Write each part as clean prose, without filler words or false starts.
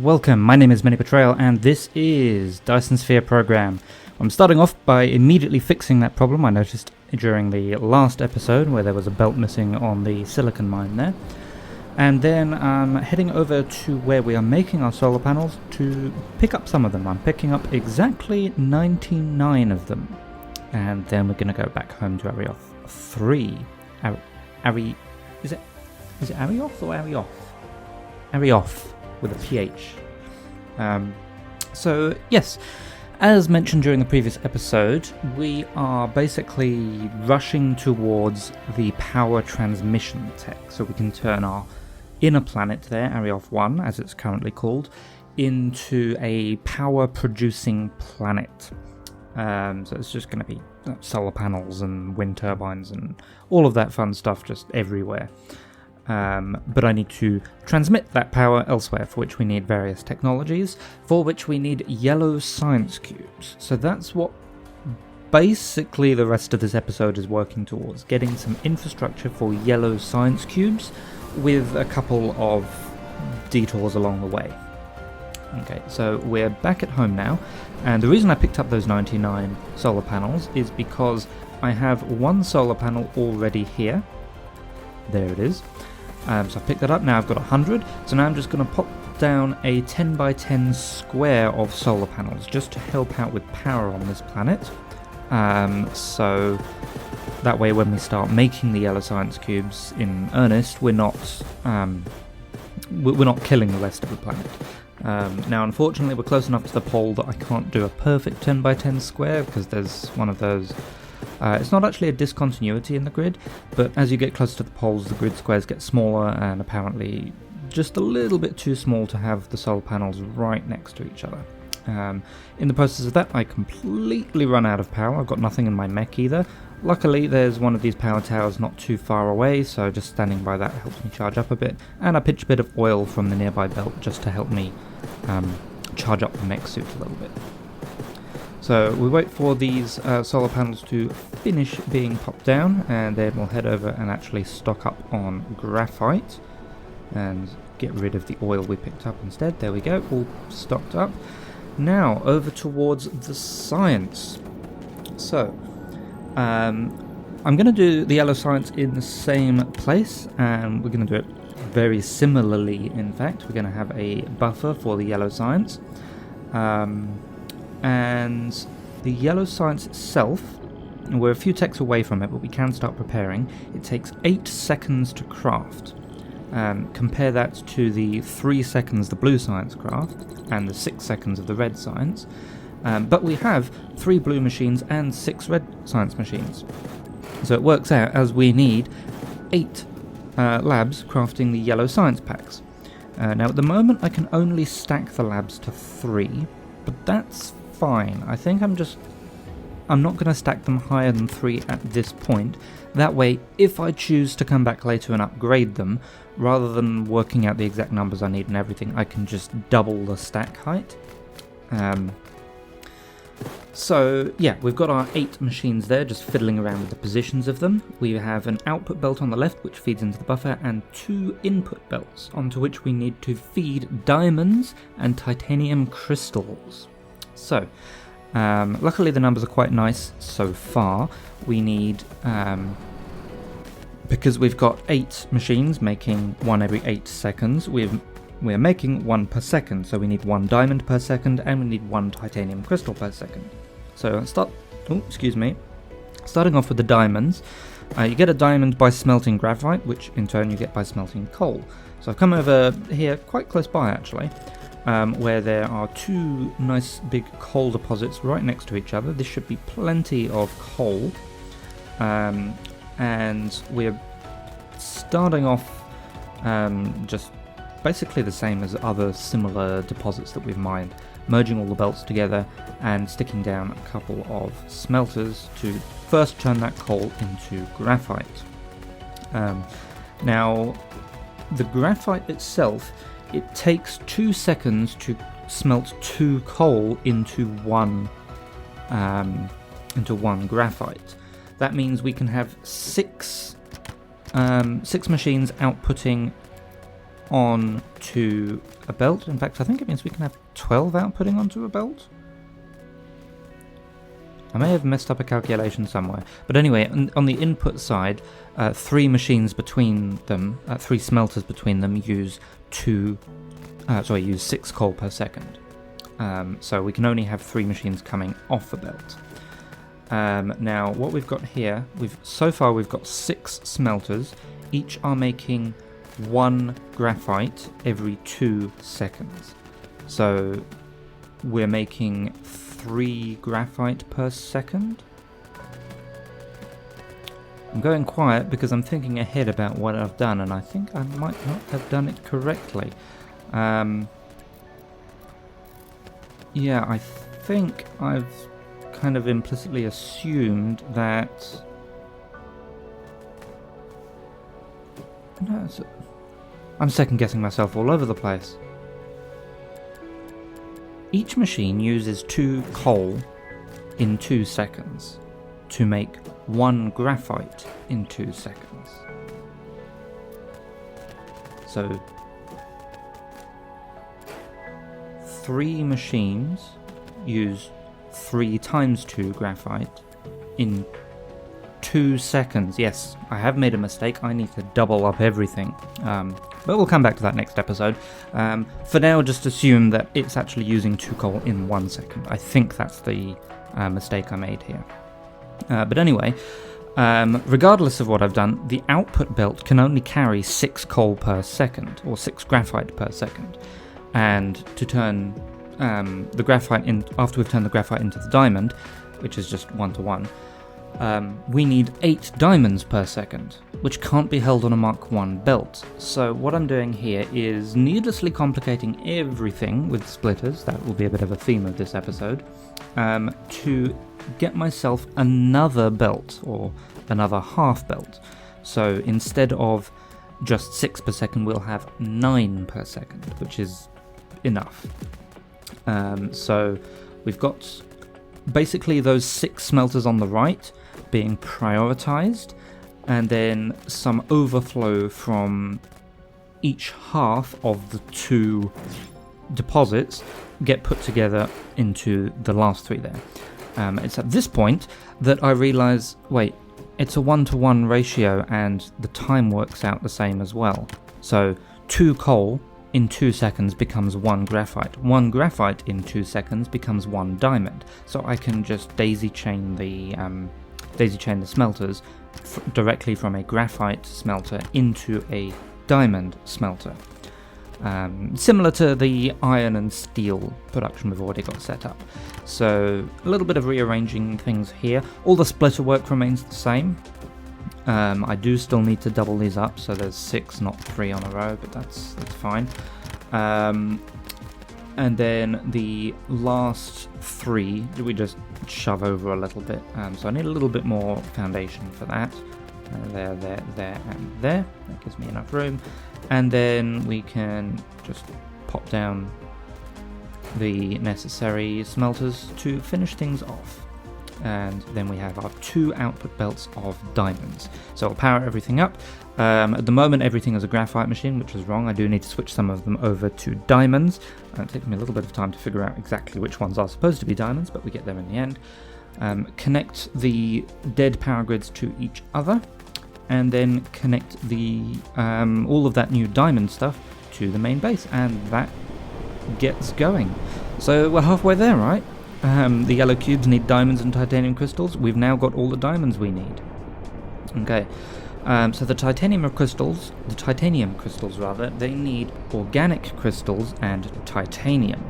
welcome. My name is MiniBetrayal and this is Dyson Sphere Program. I'm starting off by immediately fixing that problem I noticed during the last episode where there was a belt missing on the silicon mine there. And then I'm heading over to where we are making our solar panels to pick up some of them. I'm picking up exactly 99 of them. And then we're going to go back home to Arioth 3. Is it Arioth or Arioth? Arioth with a PH. So yes, as mentioned during the previous episode, we are basically rushing towards the power transmission tech, so we can turn our inner planet there, Arioth 1 as it's currently called, into a power producing planet. So it's just going to be solar panels and wind turbines and all of that fun stuff just everywhere. But I need to transmit that power elsewhere, for which we need various technologies, for which we need yellow science cubes. So that's what basically the rest of this episode is working towards, getting some infrastructure for yellow science cubes with a couple of detours along the way. Okay, so we're back at home now, and the reason I picked up those 99 solar panels is because I have one solar panel already here. There it is. So I've picked that up, now I've got 100, so now I'm just going to pop down a 10 by 10 square of solar panels just to help out with power on this planet. So that way when we start making the yellow science cubes in earnest, we're not killing the rest of the planet. Now unfortunately we're close enough to the pole that I can't do a perfect 10 by 10 square because there's one of those. It's not actually a discontinuity in the grid, but as you get closer to the poles, the grid squares get smaller and apparently just a little bit too small to have the solar panels right next to each other. In the process of that, I completely run out of power. I've got nothing in my mech either. Luckily, there's one of these power towers not too far away, so just standing by that helps me charge up a bit. And I pitch a bit of oil from the nearby belt just to help me charge up the mech suit a little bit. So we wait for these solar panels to finish being popped down, and then we'll head over and actually stock up on graphite and get rid of the oil we picked up instead. There we go, all stocked up. Now over towards the science. So I'm going to do the yellow science in the same place, and we're going to do it very similarly. In fact, we're going to have a buffer for the yellow science. And the yellow science itself, we're a few techs away from it, but we can start preparing. It takes 8 seconds to craft. Compare that to the 3 seconds the blue science craft, and the 6 seconds of the red science. But we have 3 blue machines and 6 red science machines. So it works out as we need 8 labs crafting the yellow science packs. Now at the moment I can only stack the labs to 3, but that's fine. I think I'm not going to stack them higher than 3 at this point. That way, if I choose to come back later and upgrade them, rather than working out the exact numbers I need and everything, I can just double the stack height. So yeah, we've got our 8 machines there, just fiddling around with the positions of them. We have an output belt on the left which feeds into the buffer, and 2 input belts onto which we need to feed diamonds and titanium crystals. So luckily the numbers are quite nice so far. We need, because we've got 8 machines making 1 every 8 seconds, we're making 1 per second, so we need 1 diamond per second and we need 1 titanium crystal per second. So starting off with the diamonds, you get a diamond by smelting graphite, which in turn you get by smelting coal. So I've come over here quite close by actually, where there are 2 nice big coal deposits right next to each other. This should be plenty of coal, and we're starting off just basically the same as other similar deposits that we've mined, merging all the belts together and sticking down a couple of smelters to first turn that coal into graphite. Now the graphite itself, it takes 2 seconds to smelt 2 coal into one graphite. That means we can have 6 machines outputting onto a belt. In fact, I think it means we can have 12 outputting onto a belt. I may have messed up a calculation somewhere. But anyway, on the input side, 3 machines between them, 3 smelters between them use 6 coal per second. So we can only have 3 machines coming off the belt. Now, what we've got here, so far we've got 6 smelters. Each are making 1 graphite every 2 seconds. So we're making 3 graphite per second. I'm going quiet because I'm thinking ahead about what I've done, and I think I might not have done it correctly. Yeah, I think I've kind of implicitly assumed that... No, I'm second guessing myself all over the place. Each machine uses 2 coal in 2 seconds to make 1 graphite in 2 seconds. So 3 machines use 3 times 2 graphite in 2 seconds. Yes, I have made a mistake. I need to double up everything. But we'll come back to that next episode. For now, just assume that it's actually using 2 coal in 1 second. I think that's the mistake I made here. But anyway, regardless of what I've done, the output belt can only carry 6 coal per second, or 6 graphite per second. And to turn the graphite in, after we've turned the graphite into the diamond, which is just 1 to 1, we need 8 diamonds per second, which can't be held on a Mark 1 belt. So what I'm doing here is needlessly complicating everything with splitters, that will be a bit of a theme of this episode, to get myself another belt, or another half belt. So instead of just 6 per second, we'll have 9 per second, which is enough. So we've got basically those 6 smelters on the right being prioritized, and then some overflow from each half of the 2 deposits get put together into the last 3 there. It's at this point that I realize, wait, it's a 1-to-1 ratio and the time works out the same as well. So 2 coal in 2 seconds becomes 1 graphite. 1 graphite in 2 seconds becomes 1 diamond. So I can just daisy chain the smelters directly from a graphite smelter into a diamond smelter. Similar to the iron and steel production we've already got set up. So a little bit of rearranging things here. All the splitter work remains the same. I do still need to double these up, so there's 6, not 3 on a row, but that's fine. And then the last 3 we just shove over a little bit. So I need a little bit more foundation for that. There, and there. That gives me enough room. And then we can just pop down the necessary smelters to finish things off. And then we have our 2 output belts of diamonds. So I'll power everything up. At the moment everything is a graphite machine, which is wrong. I do need to switch some of them over to diamonds. It takes me a little bit of time to figure out exactly which ones are supposed to be diamonds, but we get them in the end. Connect the dead power grids to each other, and then connect the all of that new diamond stuff to the main base, and that gets going. So we're halfway there, right? The yellow cubes need diamonds and titanium crystals. We've now got all the diamonds we need. Okay, so the titanium crystals, they need organic crystals and titanium.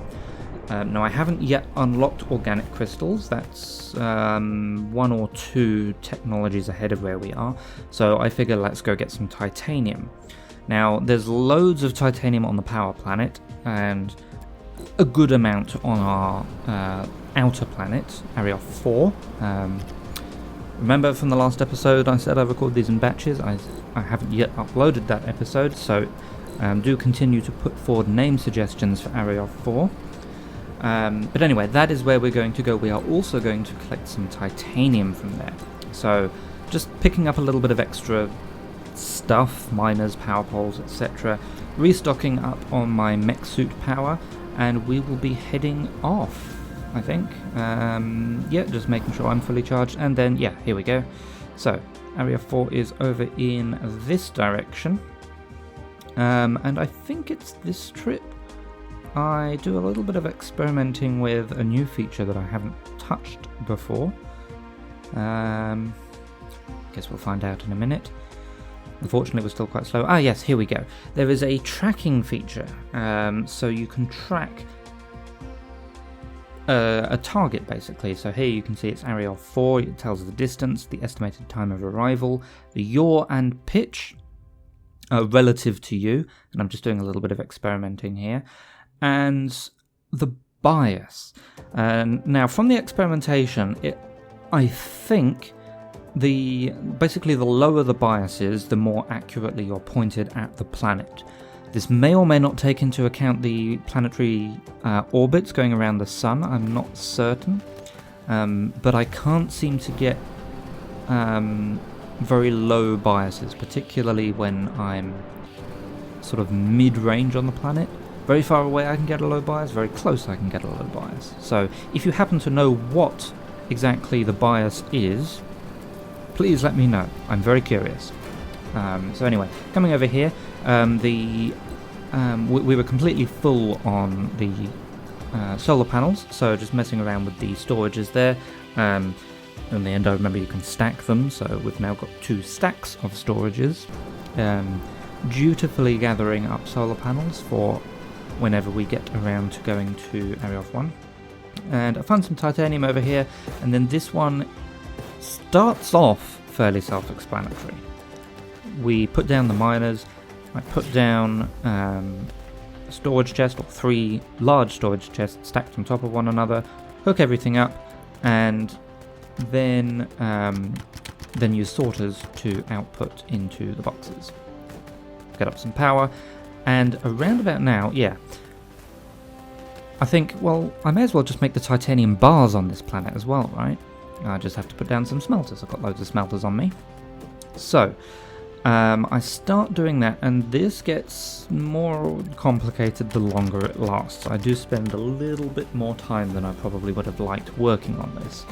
Now I haven't yet unlocked organic crystals. That's 1 or 2 technologies ahead of where we are. So I figure let's go get some titanium. Now there's loads of titanium on the power planet, and a good amount on our outer planet, Area 4. Remember from the last episode I said I record these in batches. I haven't yet uploaded that episode, so do continue to put forward name suggestions for Area 4. But anyway, that is where we're going to go. We are also going to collect some titanium from there. So just picking up a little bit of extra stuff, miners, power poles, etc. Restocking up on my mech suit power, and we will be heading off, I think. Yeah, just making sure I'm fully charged, and then, yeah, here we go. So, Area 4 is over in this direction, and I think it's this trip I do a little bit of experimenting with a new feature that I haven't touched before. Guess we'll find out in a minute. Unfortunately, we're still quite slow. Ah, yes, here we go. There is a tracking feature, so you can track a target, basically. So here you can see it's Area 4, it tells the distance, the estimated time of arrival, the yaw and pitch relative to you, and I'm just doing a little bit of experimenting here, and the bias. Now, from the experimentation, I think basically the lower the bias is, the more accurately you're pointed at the planet. This may or may not take into account the planetary orbits going around the sun, I'm not certain, but I can't seem to get very low biases, particularly when I'm sort of mid-range on the planet. Very far away I can get a low bias, very close I can get a low bias. So if you happen to know what exactly the bias is, please let me know. I'm very curious. So anyway, coming over here, we were completely full on the solar panels, so just messing around with the storages there. In the end, I remember you can stack them, so we've now got 2 stacks of storages. Dutifully gathering up solar panels for whenever we get around to going to Area 1. And I found some titanium over here, and then this one starts off fairly self-explanatory. We put down the miners, I put down a storage chest, or 3 large storage chests stacked on top of one another, hook everything up, and then use sorters to output into the boxes. Get up some power, and around about now, yeah, I think, well, I may as well just make the titanium bars on this planet as well, right? I just have to put down some smelters. I've got loads of smelters on me. So, I start doing that, and this gets more complicated the longer it lasts. I do spend a little bit more time than I probably would have liked working on this.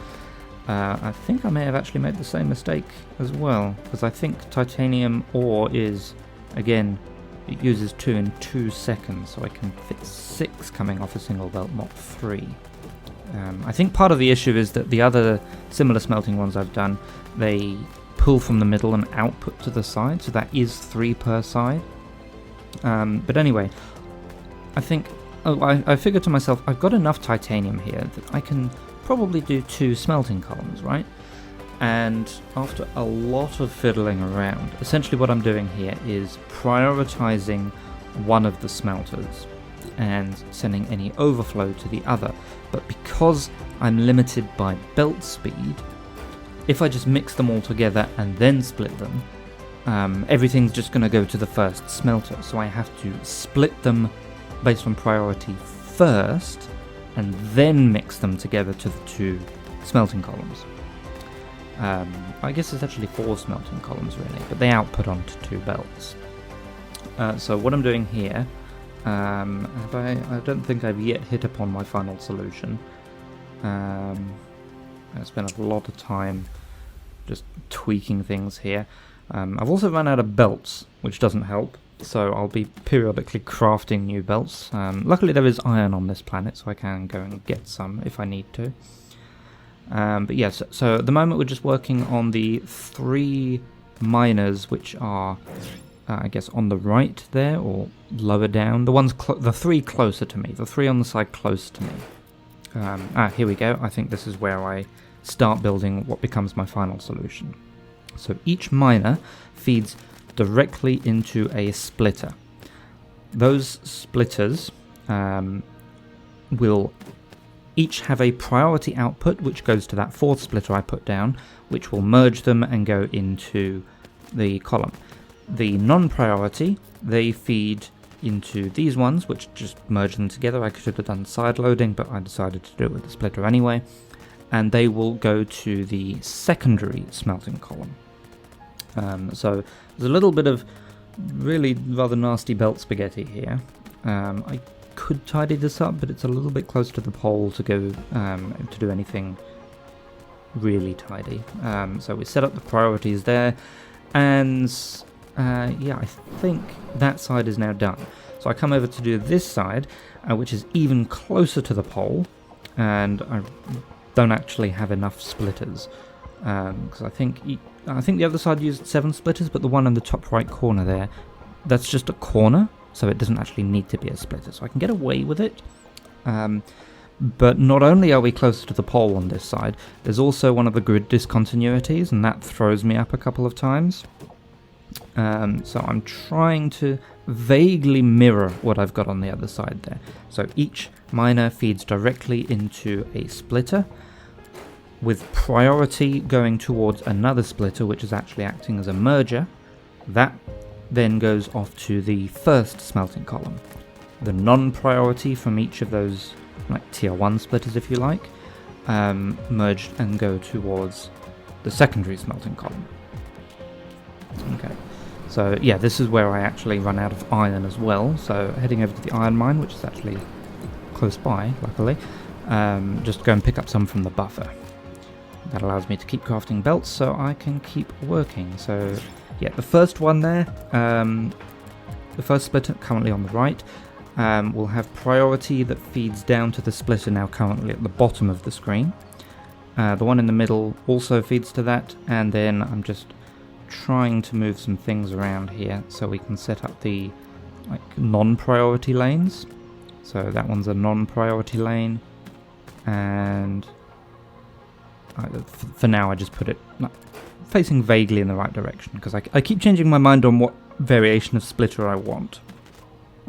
I think I may have actually made the same mistake as well, because I think titanium ore is, again, it uses 2 in 2 seconds, so I can fit 6 coming off a single belt, not 3. I think part of the issue is that the other similar smelting ones I've done, they pull from the middle and output to the side, so that is 3 per side. But anyway, I think, I figured to myself, I've got enough titanium here that I can probably do 2 smelting columns, right? And after a lot of fiddling around, essentially what I'm doing here is prioritizing one of the smelters and sending any overflow to the other. But because I'm limited by belt speed, if I just mix them all together and then split them, everything's just going to go to the first smelter. So I have to split them based on priority first, and then mix them together to the 2 smelting columns. I guess it's actually 4 smelting columns really, but they output onto 2 belts. So what I'm doing here, I don't think I've yet hit upon my final solution. I spent a lot of time just tweaking things here. I've also run out of belts, which doesn't help, so I'll be periodically crafting new belts. Luckily there is iron on this planet, so I can go and get some if I need to. But yes, so at the moment we're just working on the 3 miners, which are, I guess, on the right there, or lower down. The 3 closer to me, the 3 on the side close to me. Here we go. I think this is where I start building what becomes my final solution. So each miner feeds directly into a splitter. Those splitters will each have a priority output, which goes to that 4th splitter I put down, which will merge them and go into the column. The non-priority, they feed into these ones, which just merge them together. I could have done side loading, but I decided to do it with the splitter anyway. And they will go to the secondary smelting column. So there's a little bit of really rather nasty belt spaghetti here. I could tidy this up, but it's a little bit close to the pole to go to do anything really tidy. So we set up the priorities there, and yeah, I think that side is now done. So I come over to do this side, which is even closer to the pole, and I don't actually have enough splitters, because I think the other side used 7 splitters, but the one in the top right corner there, that's just a corner, so it doesn't actually need to be a splitter, so I can get away with it. But not only are we closer to the pole on this side, there's also one of the grid discontinuities, and that throws me up a couple of times. So I'm trying to vaguely mirror what I've got on the other side there. So each miner feeds directly into a splitter, with priority going towards another splitter, which is actually acting as a merger. That then goes off to the first smelting column. The non-priority from each of those, like tier 1 splitters if you like, merge and go towards the secondary smelting column. Okay, so yeah, this is where I actually run out of iron as well, so heading over to the iron mine, which is actually close by, luckily, just go and pick up some from the buffer. That allows me to keep crafting belts so I can keep working. So yeah, the first one there, the first splitter currently on the right, will have priority that feeds down to the splitter now currently at the bottom of the screen. The one in the middle also feeds to that, and then I'm just trying to move some things around here so we can set up the non-priority lanes. So that one's a non-priority lane, and for now I just put it facing vaguely in the right direction, because I keep changing my mind on what variation of splitter I want.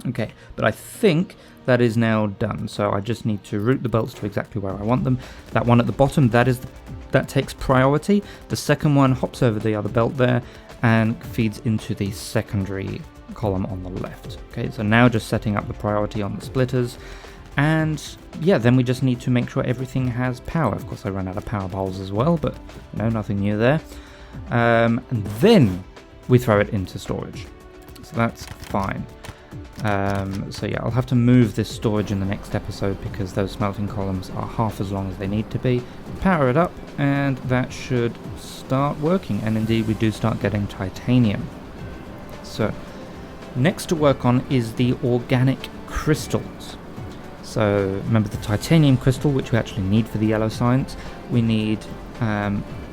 Okay, but I think that is now done, so I just need to route the belts to exactly where I want them. That one at the bottom, that takes priority. The second one hops over the other belt there and feeds into the secondary column on the left. Okay, so now just setting up the priority on the splitters, and yeah, then we just need to make sure everything has power. Of course I ran out of power poles as well, but no, nothing new there. And then we throw it into storage, so that's fine. So yeah, I'll have to move this storage in the next episode because those smelting columns are half as long as they need to be. Power it up, and that should start working, and indeed we do start getting titanium. So next to work on is the organic crystals. So remember the titanium crystal, which we actually need for the yellow science. We need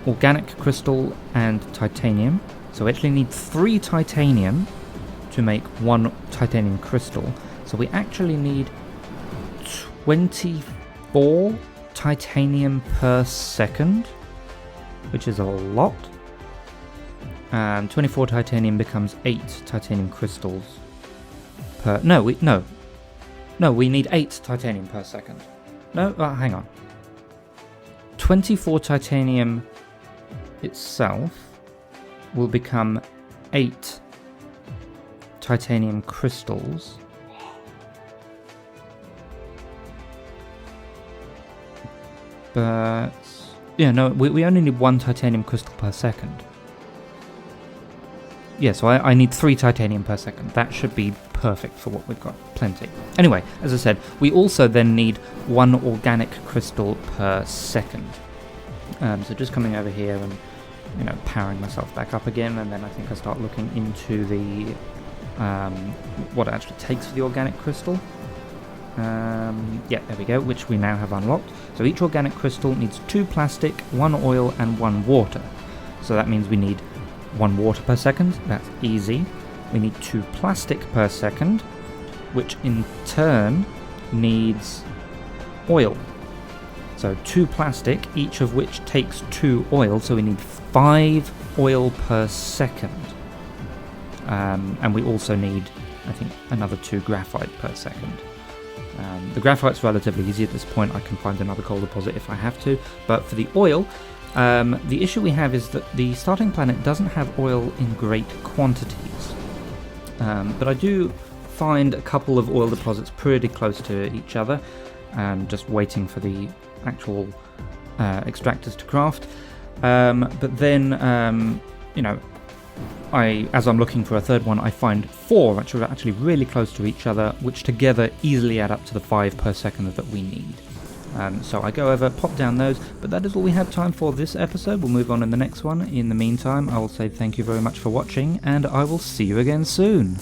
organic crystal and titanium. So we actually need 3 titanium to make 1 titanium crystal. So we actually need 24 titanium per second, which is a lot. 24 titanium becomes 8 titanium crystals per... No, we need 8 titanium per second. No, hang on. 24 titanium itself will become 8 titanium crystals. But yeah, no, we only need 1 titanium crystal per second. Yeah, so I need 3 titanium per second. That should be perfect for what we've got. Plenty. Anyway, as I said, we also then need 1 organic crystal per second. So just coming over here and powering myself back up again, and then I think I start looking into the what it actually takes for the organic crystal. Yeah, there we go, which we now have unlocked. So each organic crystal needs 2 plastic, 1 oil, and 1 water. So that means we need 1 water per second. That's easy. We need 2 plastic per second, which in turn needs oil. So 2 plastic, each of which takes 2 oil, so we need 5 oil per second. And we also need, I think, another 2 graphite per second. The graphite's relatively easy at this point. I can find another coal deposit if I have to. But for the oil, the issue we have is that the starting planet doesn't have oil in great quantities. But I do find a couple of oil deposits pretty close to each other, just waiting for the actual extractors to craft. But then, as I'm looking for a third one, I find 4 which are actually really close to each other, which together easily add up to the 5 per second that we need. So I go over, pop down those, but that is all we have time for this episode. We'll move on in the next one. In the meantime, I will say thank you very much for watching, and I will see you again soon.